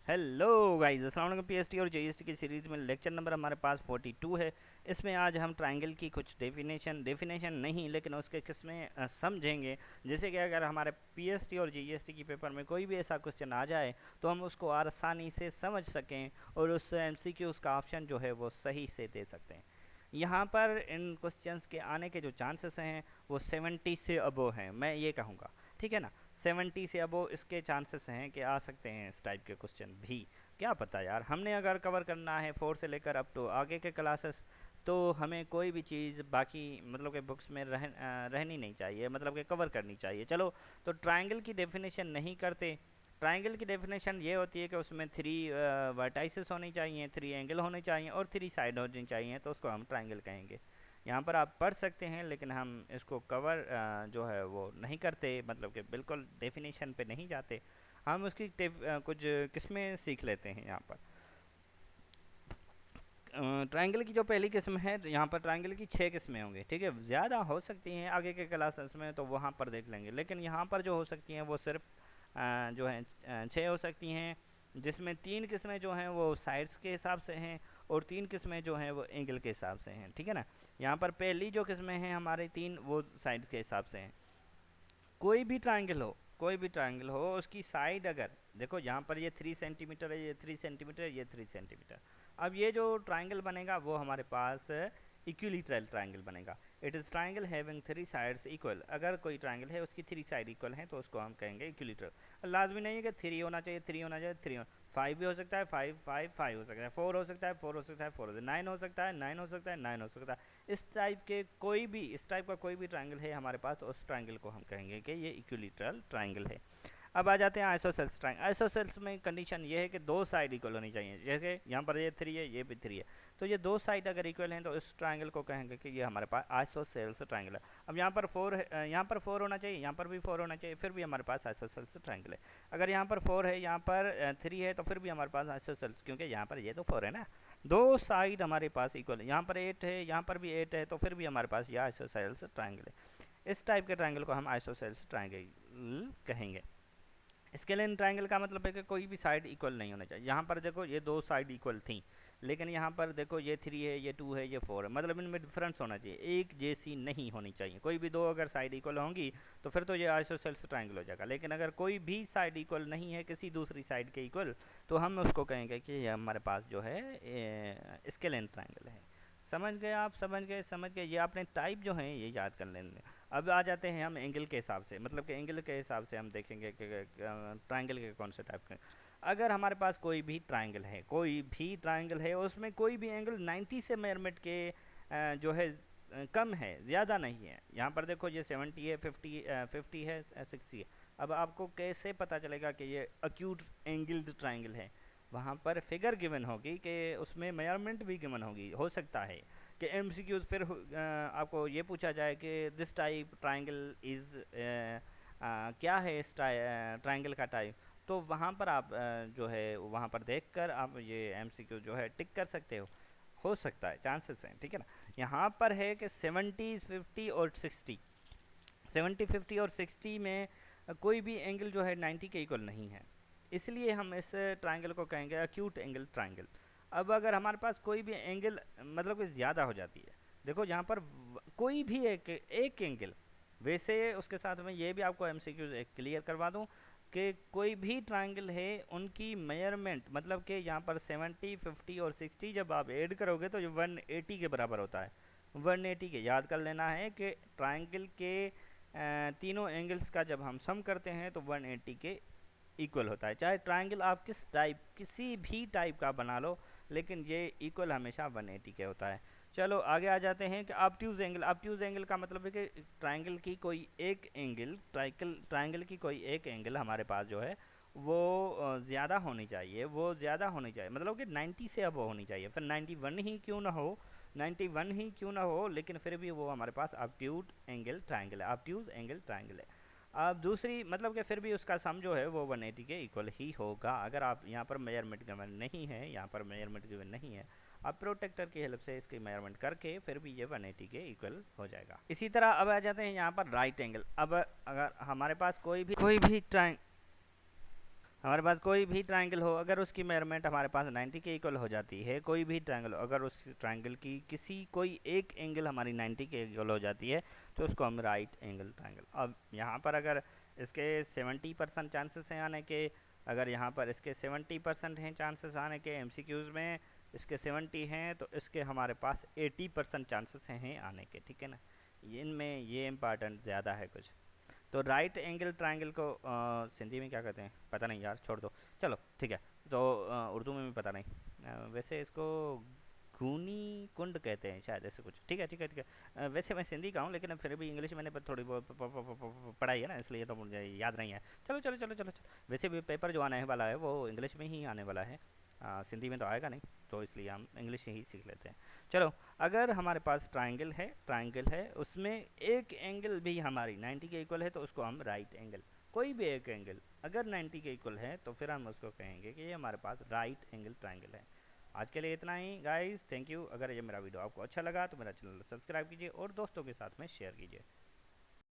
Hello guys, अस्सलाम वालेकुम। PST और जेएसटी की सीरीज़ में लेक्चर नंबर हमारे पास 42 है। इसमें आज हम ट्रायंगल की कुछ डेफिनेशन नहीं लेकिन उसके किस्में समझेंगे। जैसे कि अगर हमारे पीएसटी और जेएसटी की पेपर में कोई भी ऐसा क्वेश्चन आ जाए तो हम उसको आसानी से समझ सकें और उस एमसीक्यूज़ का ऑप्शन जो है वो सही से दे सकते हैं। यहाँ पर इन क्वेश्चंस के आने के जो चांसेस हैं वो 70 से अबो हैं, मैं ये कहूँगा। ठीक है ना, 70 से अबो इसके चांसेस हैं कि आ सकते हैं इस टाइप के क्वेश्चन भी। क्या पता यार, हमने अगर कवर करना है 4 से लेकर अप टू आगे के क्लासेस, तो हमें कोई भी चीज़ बाकी मतलब कि बुक्स में रहनी नहीं चाहिए, मतलब कि कवर करनी चाहिए। चलो, तो ट्रायंगल की डेफिनेशन नहीं करते। ट्रायंगल की डेफिनेशन ये होती है कि उसमें 3 वर्टाइसेस होनी चाहिए, 3 एंगल होने चाहिए और 3 साइड होनी चाहिए, तो उसको हम ट्रायंगल कहेंगे। यहाँ पर आप पढ़ सकते हैं लेकिन हम इसको कवर जो है वो नहीं करते, मतलब कि बिल्कुल डेफिनेशन पे नहीं जाते। हम उसकी कुछ किस्में सीख लेते हैं यहाँ पर। ट्रायंगल की जो पहली किस्म है, तो यहाँ पर ट्रायंगल की 6 किस्में होंगी। ठीक है, ज़्यादा हो सकती हैं आगे के क्लासेस में, तो वहाँ पर देख लेंगे, लेकिन यहाँ पर जो हो सकती हैं वो सिर्फ जो है 6 हो सकती हैं, जिसमें 3 किस्में जो हैं वो साइड्स के हिसाब से हैं और 3 किस्में जो हैं वो एंगल के हिसाब से हैं। ठीक है ना, यहाँ पर पहली जो किस्में हैं हमारे 3, वो साइड्स के हिसाब से हैं। कोई भी ट्रायंगल हो उसकी साइड, अगर देखो यहाँ पर ये 3 सेंटीमीटर है, ये 3 सेंटीमीटर, ये 3 सेंटीमीटर। अब ये जो ट्रायंगल बनेगा वो हमारे पास इक्विलेटरल ट्रायंगल बनेगा। It is triangle having 3 sides equal. अगर कोई ट्रायंगल है उसकी 3 साइड इक्वल हैं तो उसको हम कहेंगे इक्विलेटरल। लाजमी नहीं है कि 3 होना चाहिए, 3 होना चाहिए, 3 5 भी हो सकता है, 5 5 5 हो सकता है, 4 हो सकता है, 4 हो सकता है, 4 हो सकता है, 9 हो सकता है, 9 हो सकता है, 9 हो सकता है। इस टाइप का कोई भी ट्रायंगल है हमारे पास, तो उस ट्रायंगल को हम कहेंगे कि ये इक्विलेटरल ट्रायंगल है। अब आ जाते हैं आइसोसेल्स ट्रायंगल। आइसोसेल्स में कंडीशन ये है कि 2 साइड इक्वल होनी चाहिए। जैसे यहाँ पर ये 3 है, ये भी 3 है, तो ये 2 साइड अगर इक्वल हैं तो इस ट्रायंगल को कहेंगे कि ये हमारे पास आइसोसेल्स ट्रायंगल है। अब यहाँ पर 4 है, यहाँ पर 4 होना चाहिए, यहाँ पर भी 4 होना चाहिए, फिर भी हमारे पास आइसोसेल्स ट्रायंगल है। अगर यहाँ पर 4 है, यहाँ पर 3 है, तो फिर भी हमारे पास आइसोसेल्स, क्योंकि यहाँ पर ये तो 4 है ना। 2 साइड हमारे पास इक्वल है, यहाँ पर 8 है, यहाँ पर भी 8 है, तो फिर भी हमारे पास यह आइसोसेल्स ट्रायंगल है। इस टाइप के ट्रायंगल को हम आइसोसेल्स ट्रायंगल कहेंगे। स्केलेन ट्रायंगल का मतलब है कि कोई भी साइड इक्वल नहीं होना चाहिए। यहाँ पर देखो ये 2 साइड इक्वल थी, लेकिन यहाँ पर देखो ये 3 है, ये 2 है, ये 4 है, मतलब इनमें डिफरेंस होना चाहिए, एक जैसी नहीं होनी चाहिए। कोई भी दो अगर साइड इक्वल होंगी तो फिर तो ये आइसोसेल्स ट्रायंगल हो जाएगा, लेकिन अगर कोई भी साइड इक्वल नहीं है किसी दूसरी साइड के इक्वल, तो हम उसको कहेंगे कि ये हमारे पास जो है स्केलेन ट्रायंगल है। समझ गए आप? समझ गए। ये आपने टाइप जो है ये याद कर लेंगे। अब आ जाते हैं हम एंगल के हिसाब से, मतलब कि एंगल के हिसाब से हम देखेंगे कि ट्रायंगल के कौन से टाइप के। अगर हमारे पास कोई भी ट्रायंगल है उसमें कोई भी एंगल 90 से मेजरमेंट के जो है कम है, ज़्यादा नहीं है। यहाँ पर देखो ये 70 है, 50 है, 60 है। अब आपको कैसे पता चलेगा कि ये अक्यूट एंगल्ड ट्रायंगल है? वहाँ पर फिगर गिवन होगी कि उसमें मेजरमेंट भी गिवन होगी। हो सकता है कि एमसीक्यूज फिर आपको ये पूछा जाए कि दिस टाइप ट्रायंगल इज़ क्या है इस ट्रायंगल का टाइप, तो वहाँ पर आप जो है वहाँ पर देखकर आप ये एमसीक्यू जो है टिक कर सकते हो सकता है, चांसेस हैं। ठीक है ना, यहाँ पर है कि 70 50 और 60, 70 50 और 60 में कोई भी एंगल जो है 90 के इक्वल नहीं है, इसलिए हम इस ट्रायंगल को कहेंगे अक्यूट एंगल ट्रायंगल। अब अगर हमारे पास कोई भी एंगल मतलब कि ज़्यादा हो जाती है, देखो यहाँ पर कोई भी एक एंगल, वैसे उसके साथ में ये भी आपको एमसीक्यू क्लियर करवा दूँ कि कोई भी ट्रायंगल है उनकी मेजरमेंट, मतलब कि यहाँ पर 70 50 और 60 जब आप ऐड करोगे तो ये 180 के बराबर होता है। 180 के याद कर लेना है कि ट्रायंगल के तीनों एंगल्स का जब हम सम करते हैं तो 180 के इक्वल होता है। चाहे ट्रायंगल आप किसी भी टाइप का बना लो, लेकिन ये इक्वल हमेशा 180 के होता है। चलो आगे आ जाते हैं कि ऑब्ट्यूज एंगल का मतलब है कि ट्रायंगल की कोई एक एंगल हमारे पास जो है वो ज़्यादा होनी चाहिए, मतलब कि 90 से अब होनी चाहिए, फिर 91 ही क्यों ना हो, लेकिन फिर भी वो हमारे पास ऑब्ट्यूज एंगल ट्रायंगल है। अब दूसरी मतलब कि फिर भी उसका सम जो है वो 180 के इक्वल ही होगा। अगर आप यहाँ पर मेजरमेंट गिवन नहीं है, आप प्रोटेक्टर की हेल्प से इसकी मेजरमेंट करके फिर भी ये 180 के इक्वल हो जाएगा। इसी तरह अब आ जाते हैं यहाँ पर राइट एंगल। अब अगर हमारे पास कोई भी हमारे पास कोई भी ट्रायंगल हो, अगर उसकी मेजरमेंट हमारे पास 90 के इक्वल हो जाती है, कोई भी ट्रायंगल अगर उस ट्रायंगल की किसी कोई एक एंगल हमारी 90 के इक्वल हो जाती है, तो उसको हम राइट एंगल ट्रायंगल। अब यहाँ पर अगर इसके 70% चांसेस हैं आने के, अगर यहाँ पर इसके 70% हैं चांसेस आने के एमसीक्यूज़ में, इसके 70 हैं, तो इसके हमारे पास 80% चांसेस हैं आने के, ठीक है ना। इनमें ये इम्पॉर्टेंट ज़्यादा है कुछ। तो राइट एंगल ट्रायंगल को सिंधी में क्या कहते हैं पता नहीं यार, छोड़ दो, चलो ठीक है। तो उर्दू में भी पता नहीं, वैसे इसको घूनी कुंड कहते हैं शायद, ऐसे कुछ, ठीक है ठीक है ठीक है। वैसे मैं सिंधी का हूँ, लेकिन फिर भी इंग्लिश मैंने थोड़ी बहुत पढ़ाई है ना, इसलिए तो मुझे याद नहीं है। चलो चलो चलो चलो चलो, वैसे भी पेपर जो आने वाला है वो इंग्लिश में ही आने वाला है, सिंधी में तो आएगा नहीं, तो इसलिए हम इंग्लिश ही सीख लेते हैं। चलो, अगर हमारे पास ट्रायंगल है उसमें एक एंगल भी हमारी 90 के इक्वल है, तो उसको हम राइट एंगल, कोई भी एक एंगल अगर 90 के इक्वल है तो फिर हम उसको कहेंगे कि ये हमारे पास राइट एंगल ट्रायंगल है। आज के लिए इतना ही गाइस, थैंक यू। अगर ये मेरा वीडियो आपको अच्छा लगा तो मेरा चैनल सब्सक्राइब कीजिए और दोस्तों के साथ में शेयर कीजिए।